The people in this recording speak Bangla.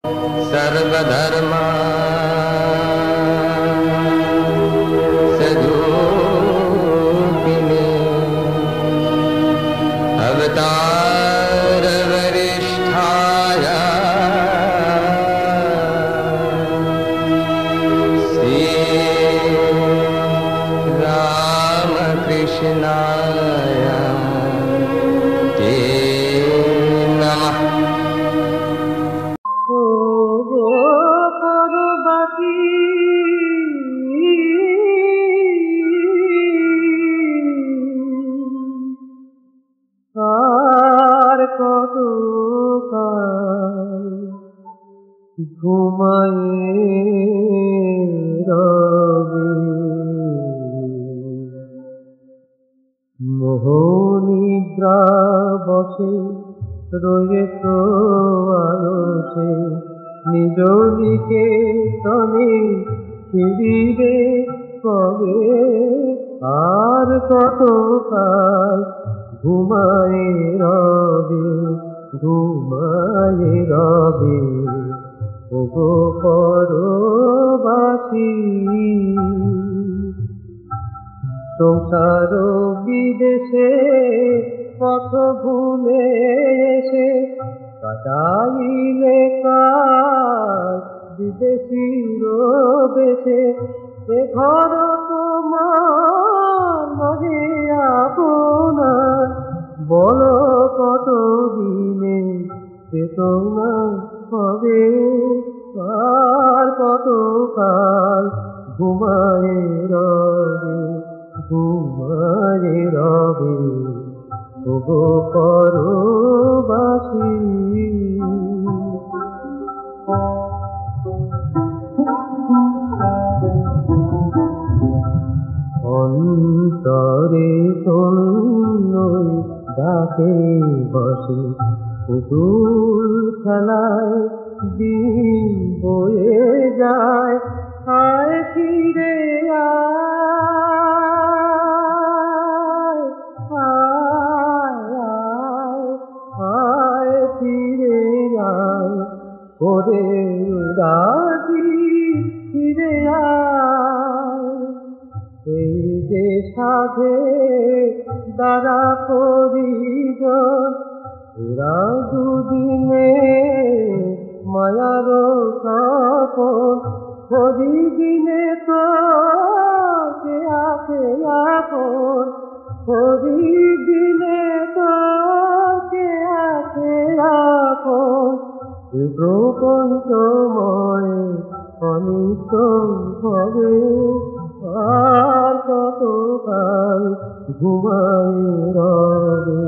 सर्वधर्मा सदुखिने अवतार वरिष्ठाय श्री रामकृष्णाय ते नमः। আর কতকাল ঘুমায়ে রবে মোহনিদ্রা বসে রয়েছ আলসে নিজ নিকেতনে ফিরিবে কবে আর কতকাল ঘুমায়ে রবে ওগো পরবাসী সংসার বিদেশে পথ ভুলে এসে কাটাইলে কাজ বিদেশির বেশে এ ঘর তোমার মনে আপনার বলো কত দিনে চেতনা হবে আর কতকাল ঘুমায়ে রবে ওগো পরবাসী। অন্তরে শূন্যই ডাকে বসে পুতুল খেলায় দিন বয়ে যায় আয় ফিরে আয় ফিরে আয় ওরে রাজি ফিরে আয় এই যে সাধে দ্বারা পরিজন এরা দুদিনে মায়ার কাপড় প্রতিদিনে তো কে আছে আপন প্রতিদিনে তো কে আছে আপন প্রপঞ্চময় অনিত্য হবে আর কতকাল ঘুমায়ে রবে